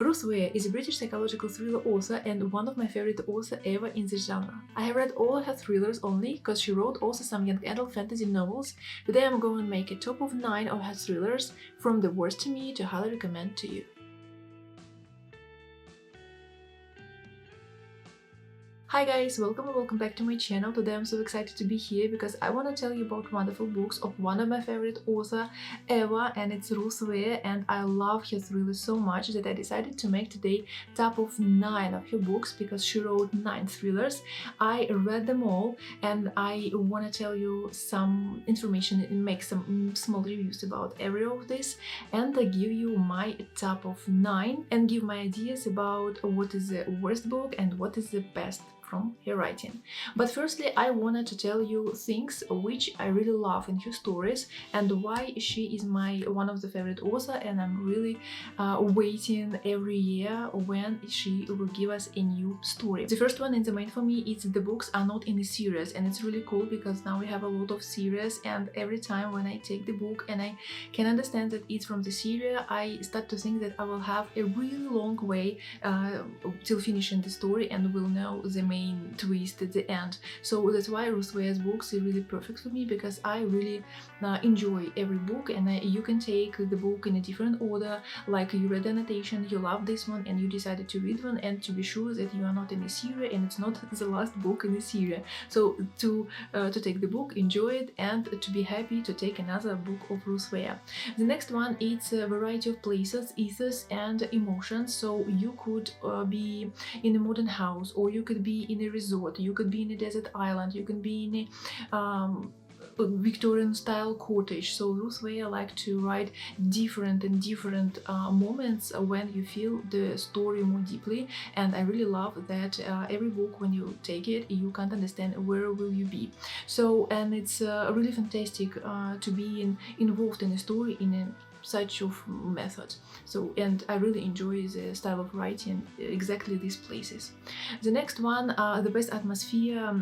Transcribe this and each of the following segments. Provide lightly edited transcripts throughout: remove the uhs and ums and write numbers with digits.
Ruth Ware is a British psychological thriller author and one of my favorite authors ever in this genre. I have read all her thrillers only because she wrote also some young adult fantasy novels. Today I'm going to make a top of 9 of her thrillers, from the worst to me to highly recommend to you. Hi guys, welcome back to my channel. Today I'm so excited to be here because I want to tell you about wonderful books of one of my favorite author ever, and it's Ruth Ware, and I love her thrillers so much that I decided to make today top of 9 of her books because she wrote 9 thrillers. I read them all and I want to tell you some information and make some small reviews about every of this, and I give you my top of 9 and give my ideas about what is the worst book and what is the best from her writing. But firstly, I wanted to tell you things which I really love in her stories and why she is my one of the favorite author, and I'm really waiting every year when she will give us a new story. The first one in the main for me is the books are not in a series, and it's really cool because now we have a lot of series, and every time when I take the book and I can understand that it's from the series, I start to think that I will have a really long way till finishing the story and will know the main twist at the end. So that's why Ruth Ware's books are really perfect for me, because I really enjoy every book, and you can take the book in a different order, like you read Anastasia, you love this one and you decided to read one, and to be sure that you are not in a series and it's not the last book in the series. So to take the book, enjoy it, and to be happy to take another book of Ruth Ware. The next one, it's a variety of places, ethos and emotions. So you could be in a modern house, or you could be in a resort, you could be in a desert island, you can be in a Victorian style cottage. So Ruth Ware like to write different moments when you feel the story more deeply, and I really love that every book, when you take it, you can't understand where will you be. So, and it's really fantastic to be involved in a story in a such of method. So, and I really enjoy the style of writing exactly these places. The next one, the best atmosphere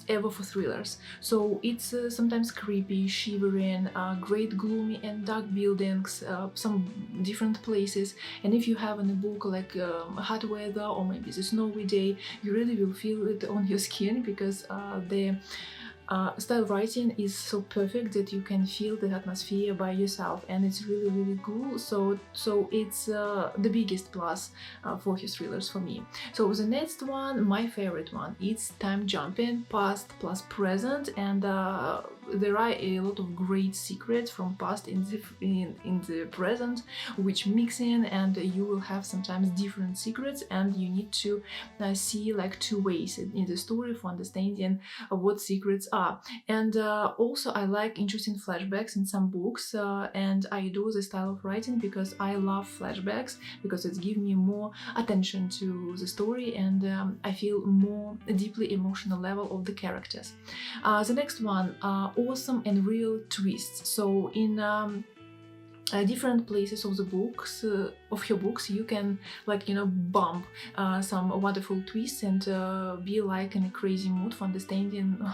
ever for thrillers. So it's sometimes creepy, shivering, great gloomy and dark buildings, some different places, and if you have in a book like hot weather or maybe the snowy day, you really will feel it on your skin, because the style writing is so perfect that you can feel the atmosphere by yourself, and it's really cool. So it's the biggest plus for his thrillers for me. So the next one, my favorite one, it's time jumping, past plus present, and there are a lot of great secrets from past in the present which mix in, and you will have sometimes different secrets, and you need to see like two ways in the story for understanding what secrets are. And also I like interesting flashbacks in some books, and I do this style of writing because I love flashbacks, because it gives me more attention to the story, and I feel more deeply emotional level of the characters. The next one, awesome and real twists. So in different places of the books of her books, you can, like, you know, bump some wonderful twists and be like in a crazy mood for understanding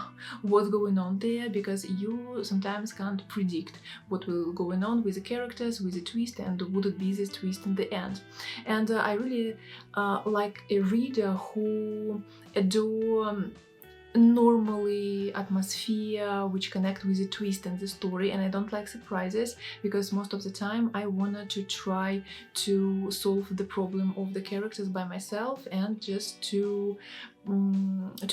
what's going on there, because you sometimes can't predict what will going on with the characters, with the twist, and would it be this twist in the end. And I really like a reader who adore normally atmosphere which connect with the twist and the story, and I don't like surprises, because most of the time I wanted to try to solve the problem of the characters by myself, and just to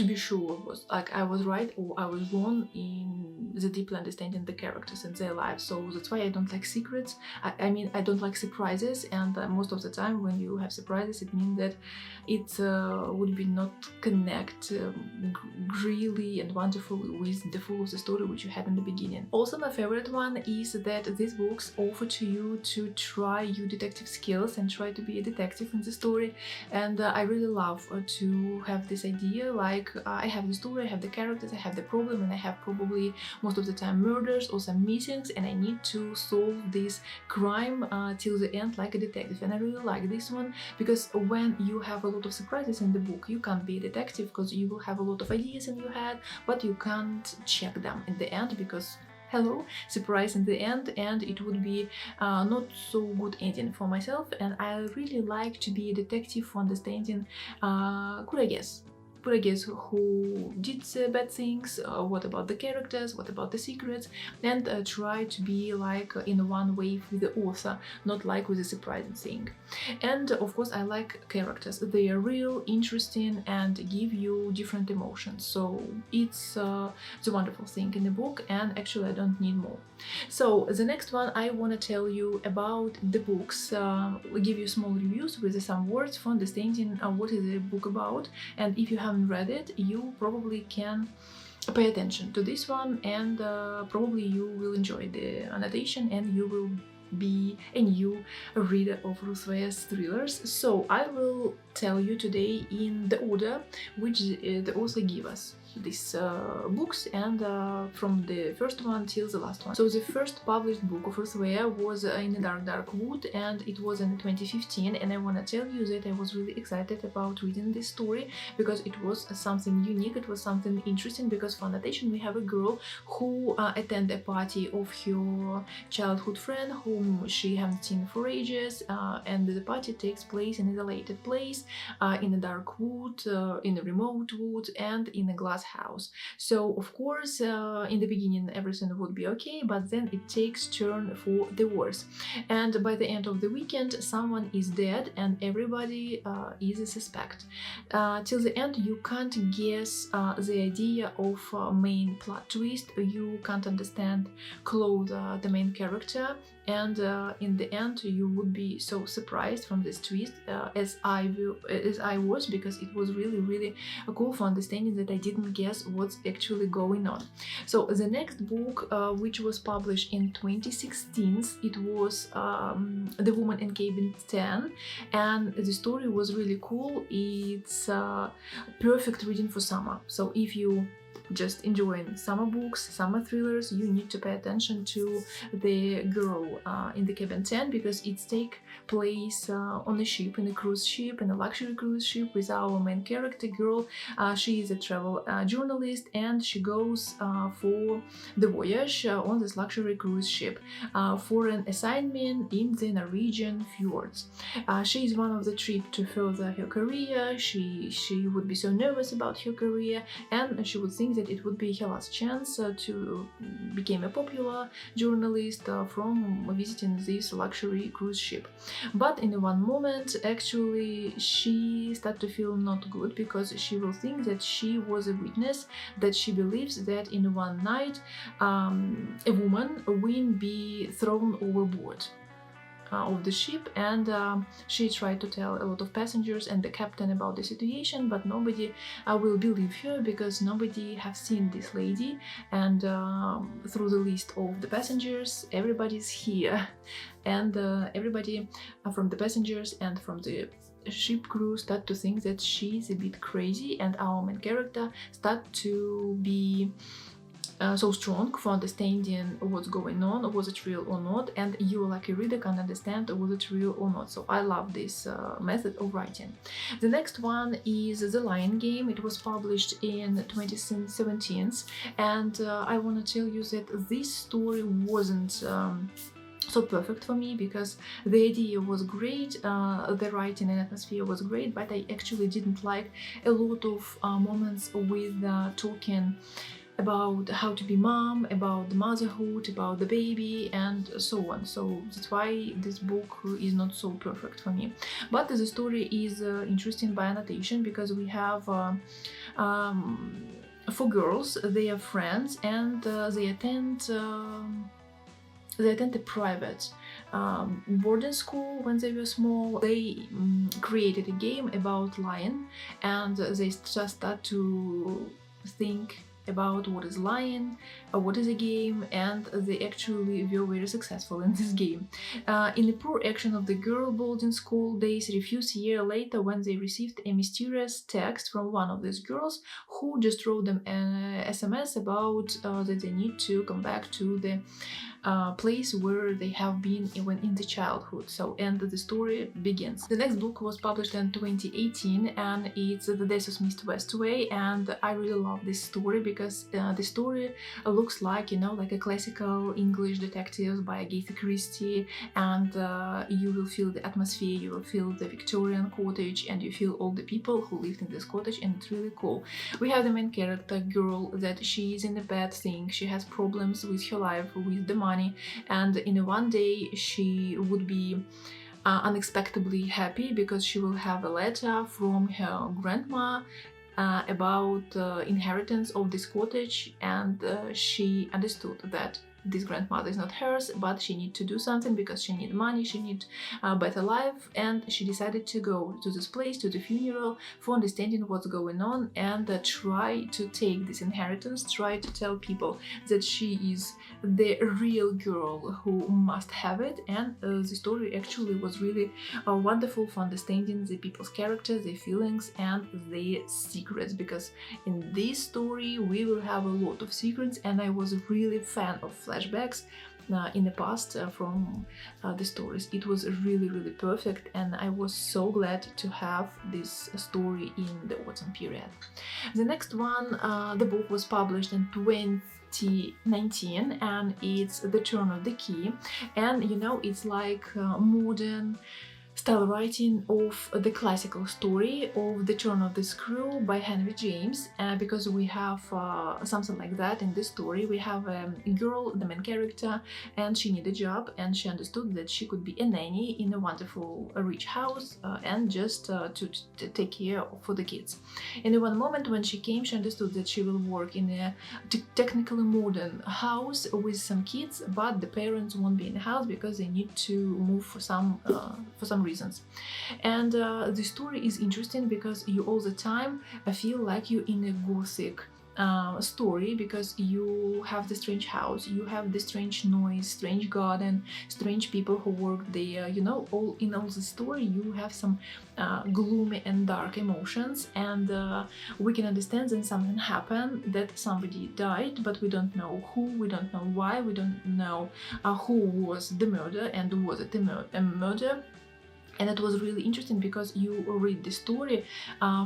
be sure was like I was right or I was wrong in the deeply understanding the characters and their lives. So that's why I don't like secrets. I mean, I don't like surprises, and most of the time when you have surprises, it means that it would be not connect really and wonderfully with the full of the story which you had in the beginning. Also, my favorite one is that these books offer to you to try your detective skills and try to be a detective in the story, and I really love to have this idea, like I have the story, I have the characters, I have the problem, and I have probably most of the time murders or some missings, and I need to solve this crime till the end like a detective. And I really like this one, because when you have a lot of surprises in the book, you can't be a detective because you will have a lot of ideas in your head, but you can't check them in the end, because hello surprise in the end, and it would be not so good ending for myself. And I really like to be a detective for understanding could I guess who did bad things, what about the characters, what about the secrets, and try to be like in one wave with the author, not like with a surprising thing. And of course I like characters. They are real, interesting, and give you different emotions, so it's the wonderful thing in the book, and actually I don't need more. So the next one I want to tell you about the books. We'll give you small reviews with some words for understanding what is the book about, and if you haven't read it, you probably can pay attention to this one, and probably you will enjoy the annotation and you will be a new reader of Ruth Ware's thrillers. So I will tell you today in the order which the author gave us these books, and from the first one till the last one. So the first published book of Ruth Ware was In a Dark Wood, and it was in 2015, and I want to tell you that I was really excited about reading this story because it was something unique, it was something interesting, because for annotation we have a girl who attends a party of her childhood friend whom she hasn't seen for ages, and the party takes place in an isolated place, in a dark wood, in a remote wood, and in a glass house. So of course in the beginning everything would be okay, but then it takes turn for the worse, and by the end of the weekend someone is dead and everybody is a suspect. Till the end you can't guess the idea of main plot twist, you can't understand Krotova, the main character, and in the end you would be so surprised from this twist, as I was, because it was really cool for understanding that I didn't guess what's actually going on. So the next book, which was published in 2016, it was The Woman in Cabin 10, and the story was really cool. It's perfect reading for summer, so if you just enjoying summer books, summer thrillers, you need to pay attention to the girl in the cabin 10, because it takes place on a ship, in a cruise ship, in a luxury cruise ship, with our main character girl. She is a travel journalist, and she goes for the voyage on this luxury cruise ship for an assignment in the Norwegian fjords. She is one of the trip to further her career. She would be so nervous about her career, and she would think that it would be her last chance to become a popular journalist from visiting this luxury cruise ship. But in one moment actually she started to feel not good, because she will think that she was a witness, that she believes that in one night a woman will be thrown overboard of the ship, and she tried to tell a lot of passengers and the captain about the situation, but nobody will believe her, because nobody have seen this lady, and through the list of the passengers everybody's here, and everybody from the passengers and from the ship crew start to think that she's a bit crazy, and our main character start to be so strong for understanding what's going on, was it real or not, and you like a reader can understand was it real or not. So I love this method of writing. The next one is The Lion Game. It was published in 2017, and I want to tell you that this story wasn't so perfect for me, because the idea was great, the writing and atmosphere was great, but I actually didn't like a lot of moments with talking about how to be mom, about the motherhood, about the baby, and so on. So that's why this book is not so perfect for me. But the story is interesting by annotation, because we have four girls, they are friends, and they attend a private boarding school when they were small. They created a game about lion, and they just start to think about what is lion, what is a game, and they actually were very successful in this game. In the poor action of the girl boarding school, they refused a year later when they received a mysterious text from one of these girls, who just wrote them an SMS about that they need to come back to the place where they have been even in the childhood. So, and the story begins. The next book was published in 2018, and it's The Death of Mr. Westaway, and I really love this story because the story looks like, you know, like a classical English detective by Agatha Christie, and you will feel the atmosphere, you will feel the Victorian cottage, and you feel all the people who lived in this cottage, and it's really cool. We have the main character, girl, that she is in a bad thing, she has problems with her life, with the money, and in one day she would be unexpectedly happy because she will have a letter from her grandma about inheritance of this cottage, and she understood that this grandmother is not hers, but she needs to do something because she needs money, she needs a better life, and she decided to go to this place, to the funeral, for understanding what's going on, and try to take this inheritance, try to tell people that she is the real girl who must have it. And the story actually was really wonderful for understanding the people's characters, their feelings, and their secrets, because in this story we will have a lot of secrets, and I was a really fan of flashbacks in the past from the stories. It was really perfect, and I was so glad to have this story in the autumn period. The next one, the book was published in 2019, and it's The Turn of the Key, and you know, it's like modern style writing of the classical story of The Turn of the Screw by Henry James, because we have something like that in this story. We have a girl, the main character, and she needed a job, and she understood that she could be a nanny in a wonderful rich house, and just to take care for the kids. In one moment when she came, she understood that she will work in a technically modern house with some kids, but the parents won't be in the house because they need to move for some reasons. And the story is interesting because you all the time feel like you're in a gothic story, because you have the strange house, you have the strange noise, strange garden, strange people who work there, you know, all in all the story you have some gloomy and dark emotions, and we can understand that something happened, that somebody died, but we don't know who, we don't know why, we don't know who was the murder, and was it a murder. And it was really interesting because you read the story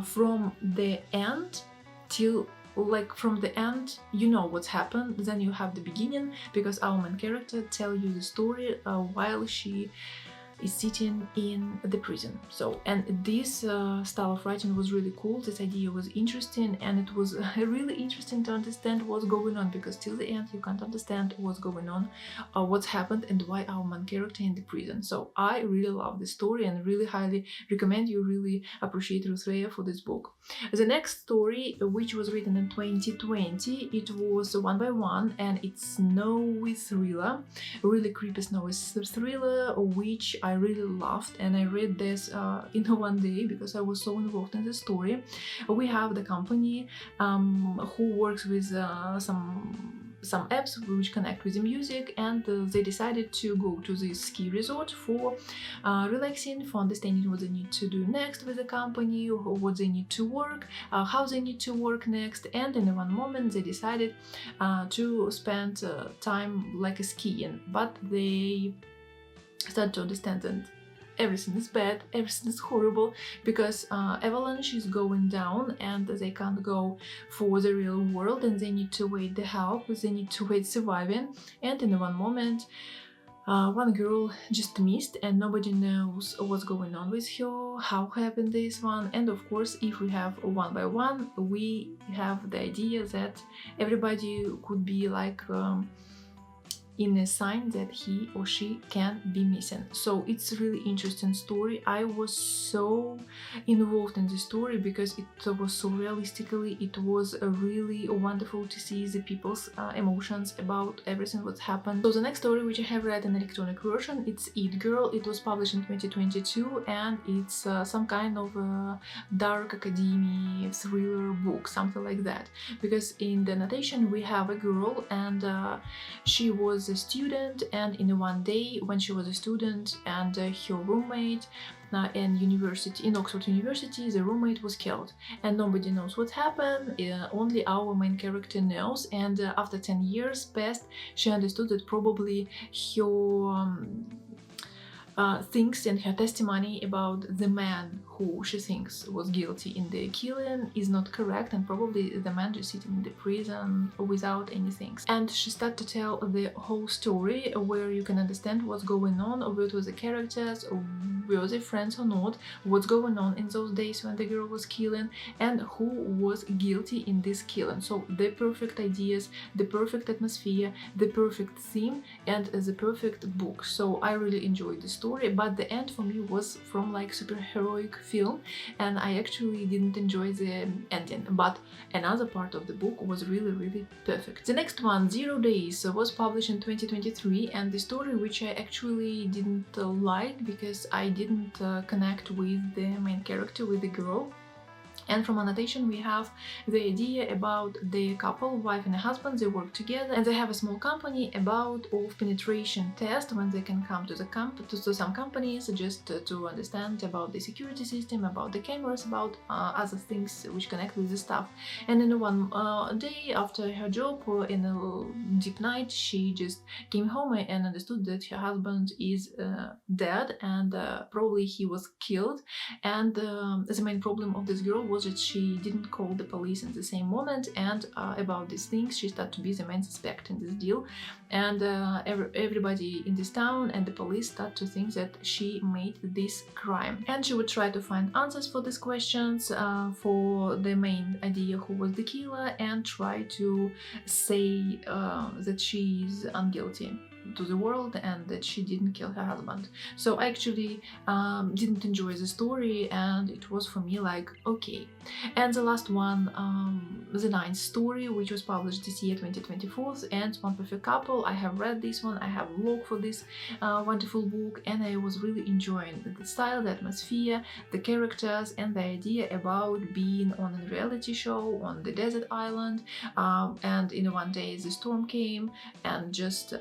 from the end till, like, from the end you know what's happened, then you have the beginning, because our main character tell you the story while she is sitting in the prison. So, and this style of writing was really cool, this idea was interesting, and it was really interesting to understand what's going on, because till the end you can't understand what's going on, what's happened, and why our main character in the prison. So I really love this story and really highly recommend you, really appreciate Ruth Ware for this book. The next story, which was written in 2020, it was One by One, and it's snowy thriller, really creepy snowy thriller, which I really loved, and I read this in one day because I was so involved in the story. We have the company who works with some apps which connect with the music, and they decided to go to this ski resort for relaxing, for understanding what they need to do next with the company, what they need to work, how they need to work next. And in one moment they decided to spend time like skiing, but they start to understand that everything is bad, everything is horrible, because avalanche is going down and they can't go for the real world, and they need to wait the help, they need to wait surviving. And in one moment one girl just missed, and nobody knows what's going on with her, how happened this one. And of course, if we have One by One, we have the idea that everybody could be like in a sign that he or she can be missing. So it's a really interesting story. I was so involved in the story because it was so realistically, it was really wonderful to see the people's emotions about everything what's happened. So the next story, which I have read in electronic version, it's It Girl. It was published in 2022, and it's some kind of a dark academy thriller book, something like that, because in the annotation we have a girl, and she was was a student, and in one day when she was a student and her roommate in Oxford University, the roommate was killed, and nobody knows what happened. Only our main character knows, and after 10 years passed, she understood that probably her things and her testimony about the man who she thinks was guilty in the killing is not correct, and probably the man just sitting in the prison without any things. And she started to tell the whole story, where you can understand what's going on, what were the characters, were they friends or not, what's going on in those days when the girl was killing, and who was guilty in this killing. So the perfect ideas, the perfect atmosphere, the perfect theme, and the perfect book. So I really enjoyed the story, but the end for me was from like super heroic film, and I actually didn't enjoy the ending, but another part of the book was really perfect. The next one, 0 Days, was published in 2023, and the story which I actually didn't like because I didn't connect with the main character, with the girl. And from annotation we have the idea about the couple, wife and a husband. They work together and they have a small company about penetration test when they can come to some companies just to understand about the security system, about the cameras, about other things which connect with the stuff. And in one day after her job, in a deep night, she just came home and understood that her husband is dead, and probably he was killed. And the main problem of this girl was that she didn't call the police in the same moment, and about these things she started to be the main suspect in this deal, and everybody in this town and the police start to think that she made this crime, and she would try to find answers for these questions, for the main idea who was the killer, and try to say that she is unguilty to the world and that she didn't kill her husband. So I actually didn't enjoy the story, and it was for me like okay. And the last one, the ninth story, which was published this year 2024, and One Perfect Couple. I have read this one, I have looked for this wonderful book, and I was really enjoying the style, the atmosphere, the characters, and the idea about being on a reality show on the desert island, and in one day the storm came and just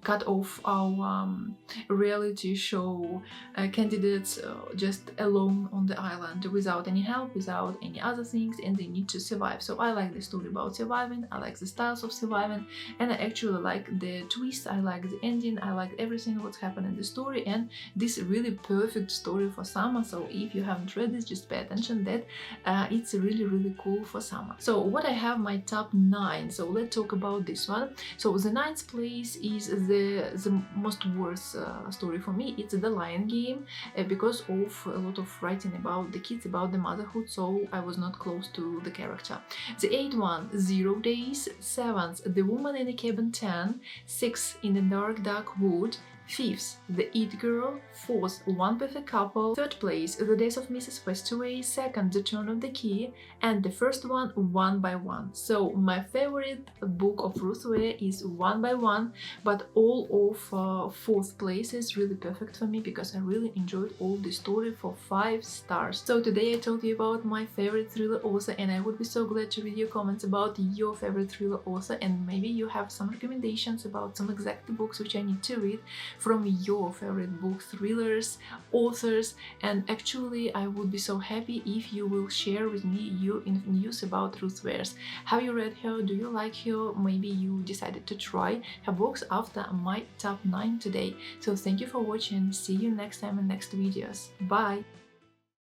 cut off our reality show candidates just alone on the island without any help, without any other things, and they need to survive. So I like the story about surviving, I like the styles of surviving, and I actually like the twist, I like the ending, I like everything what's happened in the story, and this really perfect story for summer. So if you haven't read this, just pay attention that it's really cool for summer. So what I have my top 9, so let's talk about this one. So the 9th place is the most worst story for me. It's The Lion Game, because of a lot of writing about the kids, about the motherhood, so I was not close to the character. The 8th one, 0 Days. 7th, The Woman in the Cabin 10. 6th, In the Dark Wood. 5th, The It Girl. 4th, One Perfect Couple. 3rd place, The Days of Mrs. Westaway. 2nd, The Turn of the Key, and the first one, One by One. So my favorite book of Ruth Ware is One by One, but all of 4th place is really perfect for me because I really enjoyed all the story for 5 stars. So today I told you about my favorite thriller author, and I would be so glad to read your comments about your favorite thriller author, and maybe you have some recommendations about some exact books which I need to read from your favorite book thrillers, authors, and actually I would be so happy if you will share with me your news about Ruth Ware. Have you read her? Do you like her? Maybe you decided to try her books after my top 9 today. So thank you for watching, see you next time in next videos. Bye!